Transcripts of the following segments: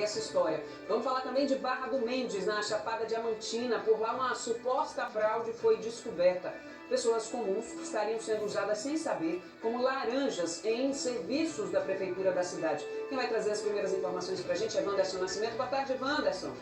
essa história. Vamos falar também de Barra do Mendes, na Chapada Diamantina. Por lá, uma suposta fraude foi descoberta. Pessoas comuns estariam sendo usadas sem saber como laranjas em serviços da prefeitura da cidade. Quem vai trazer as primeiras informações para a gente é Wanderson Nascimento. Boa tarde, Wanderson.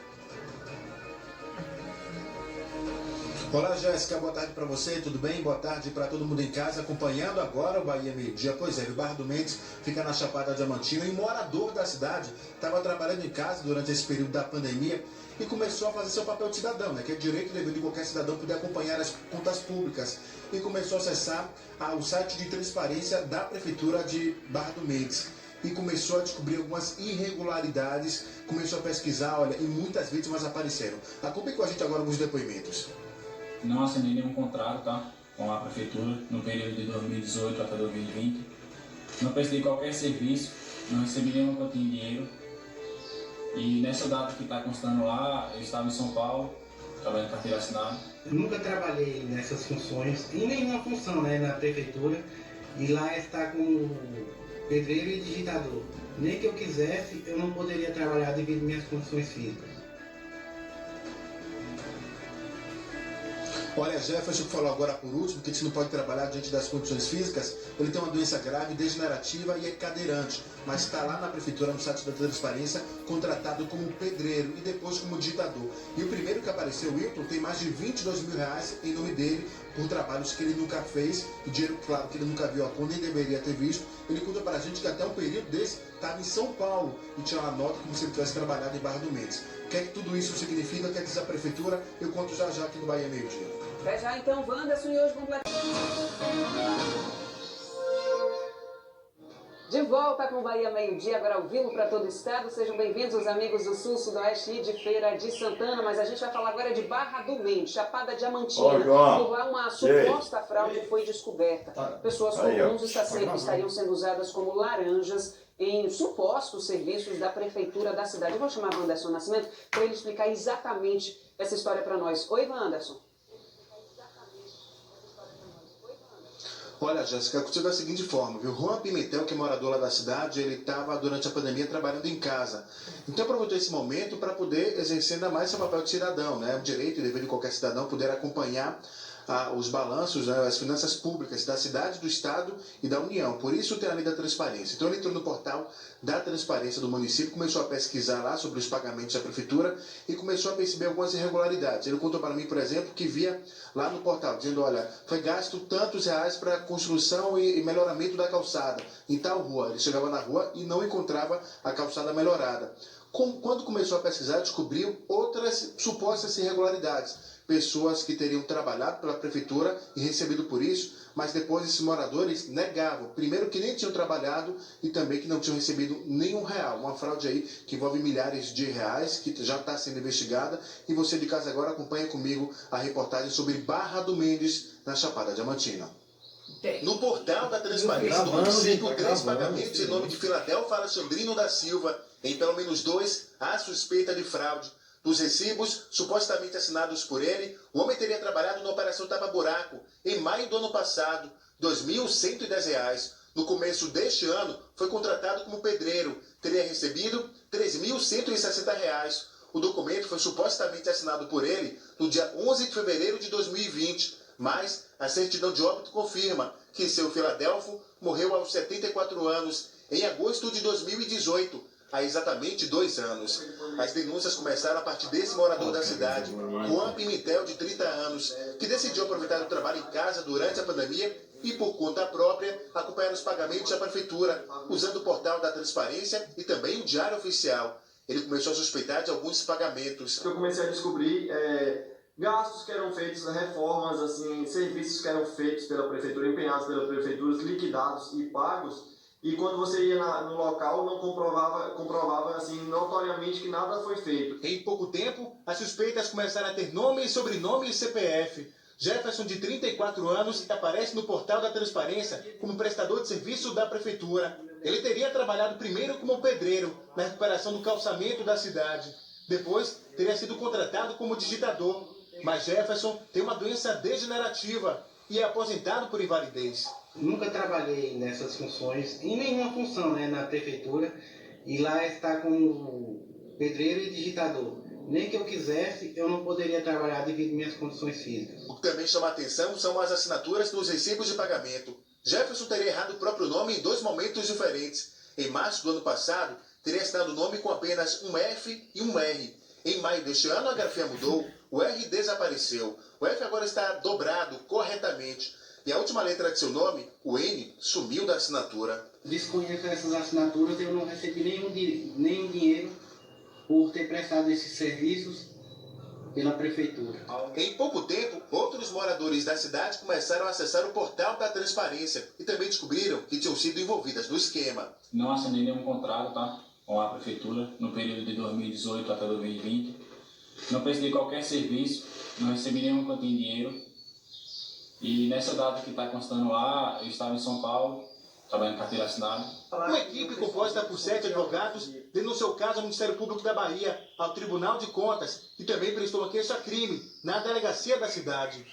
Olá, Jéssica, boa tarde para você, tudo bem? Boa tarde para todo mundo em casa, acompanhando agora o Bahia Meio Dia. Pois é, o Barra do Mendes fica na Chapada Diamantina e um morador da cidade estava trabalhando em casa durante esse período da pandemia e começou a fazer seu papel de cidadão, né? Que é direito e dever de qualquer cidadão poder acompanhar as contas públicas. E começou a acessar o site de transparência da Prefeitura de Barra do Mendes. E começou a descobrir algumas irregularidades, começou a pesquisar, olha, e muitas vítimas apareceram. Acompanhe com a gente agora alguns depoimentos. Não assinei nenhum contrato, tá, com a prefeitura no período de 2018 até 2020. Não prestei qualquer serviço, não recebi nenhuma quantia em dinheiro. E nessa data que está constando lá, eu estava em São Paulo, trabalhando em carteira assinada. Nunca trabalhei nessas funções, em nenhuma função, né, na prefeitura. E lá está como pedreiro e digitador. Nem que eu quisesse, eu não poderia trabalhar devido às minhas condições físicas. Olha, Jefferson falou agora por último que a gente não pode trabalhar diante das condições físicas. Ele tem uma doença grave, degenerativa e é cadeirante, mas está lá na prefeitura, no site da transparência, contratado como pedreiro e depois como digitador. E o primeiro que apareceu, o Wilton, tem mais de 22 mil reais em nome dele por trabalhos que ele nunca fez e dinheiro, claro, que ele nunca viu a conta, nem deveria ter visto. Ele conta pra gente que até um período desse estava em São Paulo e tinha uma nota como se ele tivesse trabalhado em Barra do Mendes. O que é que tudo isso significa? O que é que diz a prefeitura? Eu conto já já aqui no Bahia Meio Dia. Até já então, Wanderson, e hoje completamente. De volta com o Bahia Meio Dia, agora ao vivo para todo o estado. Sejam bem-vindos os amigos do Sul, Sudoeste e de Feira de Santana. Mas a gente vai falar agora de Barra do Mendes, Chapada Diamantina. Por lá, uma suposta fraude foi descoberta. Pessoas comuns estariam sendo usadas como laranjas em supostos serviços da prefeitura da cidade. Eu vou chamar o Wanderson Nascimento para ele explicar exatamente essa história para nós. Oi, Wanderson. Olha, Jéssica, aconteceu da seguinte forma, viu? Juan Pimentel, que é morador lá da cidade, ele estava durante a pandemia trabalhando em casa. Então aproveitou esse momento para poder exercer ainda mais seu papel de cidadão, né? O direito e dever de qualquer cidadão poder acompanhar os balanços, né, as finanças públicas da cidade, do estado e da União. Por isso tem a lei da transparência. Então ele entrou no portal da transparência do município, começou a pesquisar lá sobre os pagamentos da prefeitura e começou a perceber algumas irregularidades. Ele contou para mim, por exemplo, que via lá no portal, dizendo, olha, foi gasto tantos reais para construção e melhoramento da calçada em tal rua. Ele chegava na rua e não encontrava a calçada melhorada. Quando começou a pesquisar, descobriu outras supostas irregularidades. Pessoas que teriam trabalhado pela prefeitura e recebido por isso, mas depois esses moradores negavam. Primeiro que nem tinham trabalhado e também que não tinham recebido nenhum real. Uma fraude aí que envolve milhares de reais, que já está sendo investigada. E você de casa agora acompanha comigo a reportagem sobre Barra do Mendes, na Chapada Diamantina. No portal da transparência do município, 3 pagamentos em nome de Filadelfo Alexandrino da Silva. Em pelo menos 2, há suspeita de fraude. Dos recibos, supostamente assinados por ele, o homem teria trabalhado na Operação Tapa Buraco em maio do ano passado, R$ 2.110. No começo deste ano, foi contratado como pedreiro, teria recebido R$ 3.160. O documento foi supostamente assinado por ele no dia 11 de fevereiro de 2020, mas a certidão de óbito confirma que seu Filadelfo morreu aos 74 anos, em agosto de 2018. Há exatamente 2 anos. As denúncias começaram a partir desse morador da cidade, Juan Pimentel, de 30 anos, que decidiu aproveitar o trabalho em casa durante a pandemia e, por conta própria, acompanhar os pagamentos da prefeitura, usando o portal da transparência e também o Diário Oficial. Ele começou a suspeitar de alguns pagamentos. Eu comecei a descobrir gastos que eram feitos, reformas, assim, serviços que eram feitos pela prefeitura, empenhados pela prefeitura, liquidados e pagos. E quando você ia no local, não comprovava assim, notoriamente que nada foi feito. Em pouco tempo, as suspeitas começaram a ter nome, sobrenome e CPF. Jefferson, de 34 anos, aparece no portal da transparência como prestador de serviço da prefeitura. Ele teria trabalhado primeiro como pedreiro na recuperação do calçamento da cidade. Depois, teria sido contratado como digitador. Mas Jefferson tem uma doença degenerativa e é aposentado por invalidez. Nunca trabalhei nessas funções, em nenhuma função, né, na prefeitura. E lá está como pedreiro e digitador. Nem que eu quisesse, eu não poderia trabalhar devido às minhas condições físicas. O que também chama a atenção são as assinaturas nos recibos de pagamento. Jefferson teria errado o próprio nome em 2 momentos diferentes. Em março do ano passado, teria assinado o nome com apenas um F e um R. Em maio deste ano, a grafia mudou, o R desapareceu. O F agora está dobrado corretamente. E a última letra de seu nome, o N, sumiu da assinatura. Desconheço essas assinaturas, eu não recebi nenhum dinheiro por ter prestado esses serviços pela prefeitura. Em pouco tempo, outros moradores da cidade começaram a acessar o portal da transparência e também descobriram que tinham sido envolvidas no esquema. Não assinei nenhum contrato, tá, com a prefeitura no período de 2018 até 2020. Não prestei qualquer serviço, não recebi nenhum quantia em dinheiro. E nessa data que está constando lá, eu estava em São Paulo, trabalhando em carteira assinada. Uma equipe composta por 7 advogados denunciou o caso ao Ministério Público da Bahia, ao Tribunal de Contas, e também prestou uma queixa-crime na delegacia da cidade.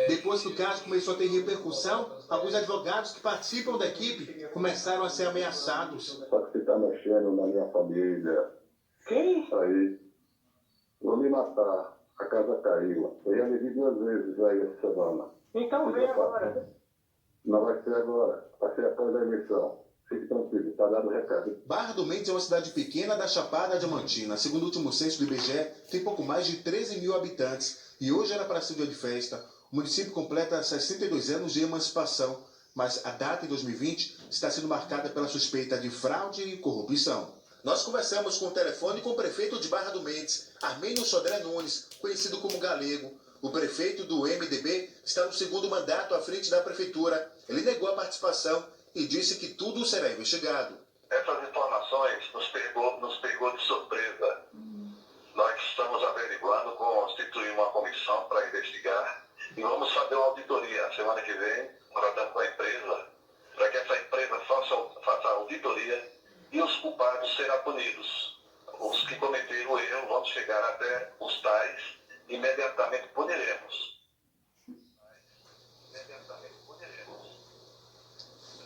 Depois que o caso começou a ter repercussão, alguns advogados que participam da equipe começaram a ser ameaçados. Só que você está mexendo na minha família. Quem? Aí, vou me matar. A casa caiu. Eu já me vi 2 vezes aí essa semana. Então vem agora. Não vai ser agora. Vai ser após a eleição. Fique tranquilo, está dado o recado. Barra do Mendes é uma cidade pequena da Chapada Diamantina. Segundo o último censo do IBGE, tem pouco mais de 13 mil habitantes. E hoje era para ser dia de festa. O município completa 62 anos de emancipação. Mas a data, em 2020, está sendo marcada pela suspeita de fraude e corrupção. Nós conversamos com o telefone com o prefeito de Barra do Mendes, Armênio Sodré Nunes, conhecido como Galego. O prefeito do MDB está no 2º mandato à frente da prefeitura. Ele negou a participação e disse que tudo será investigado. Essas informações nos pegou de surpresa. Nós estamos averiguando, constituir uma comissão para investigar e vamos fazer uma auditoria. Semana que vem, tratando com a empresa, para que essa empresa faça a auditoria e os culpados serão punidos. Os que cometeram o erro vão chegar até os tais, imediatamente puniremos.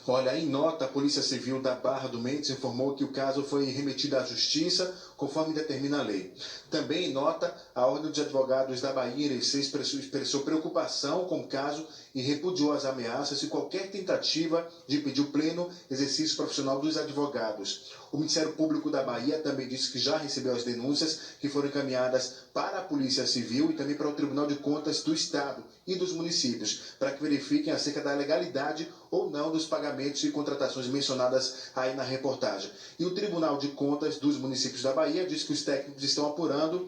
Olha, em nota, a Polícia Civil da Barra do Mendes informou que o caso foi remetido à Justiça, conforme determina a lei. Também em nota, a Ordem de Advogados da Bahia expressou preocupação com o caso e repudiou as ameaças e qualquer tentativa de impedir o pleno exercício profissional dos advogados. O Ministério Público da Bahia também disse que já recebeu as denúncias que foram encaminhadas para a Polícia Civil e também para o Tribunal de Contas do Estado e dos municípios, para que verifiquem acerca da legalidade ou não dos pagamentos e contratações mencionadas aí na reportagem. E o Tribunal de Contas dos municípios da Bahia diz que os técnicos estão apurando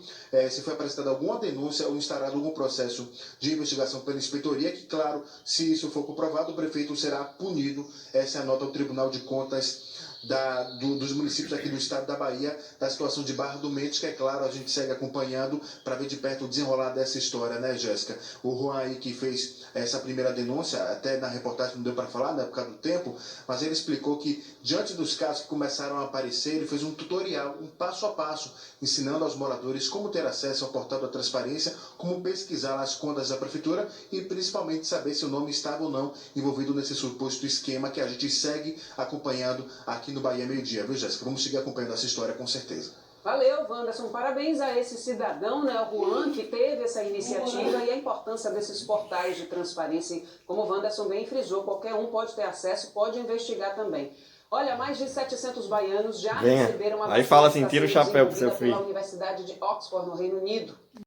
se foi apresentada alguma denúncia ou instaurado algum processo de investigação pela inspetoria, que, claro, se isso for comprovado, o prefeito será punido. Essa é a nota ao Tribunal de Contas dos municípios aqui do estado da Bahia, da situação de Barra do Mendes, que é claro, a gente segue acompanhando para ver de perto o desenrolar dessa história, né, Jéssica? O Juan aí que fez essa primeira denúncia, até na reportagem não deu para falar, né, por causa do tempo, mas ele explicou que, diante dos casos que começaram a aparecer, ele fez um tutorial, um passo a passo, ensinando aos moradores como ter acesso ao portal da transparência, como pesquisar as contas da prefeitura e, principalmente, saber se o nome estava ou não envolvido nesse suposto esquema que a gente segue acompanhando aqui no Bahia Meio-Dia, viu, Jéssica? Vamos seguir acompanhando essa história com certeza. Valeu, Wanderson. Parabéns a esse cidadão, né, o Juan, que teve essa iniciativa e a importância desses portais de transparência. Como o Wanderson bem frisou, qualquer um pode ter acesso, pode investigar também. Olha, mais de 700 baianos já receberam uma aí fala assim, tira o chapéu pro seu filho. pela Universidade de Oxford, no Reino Unido.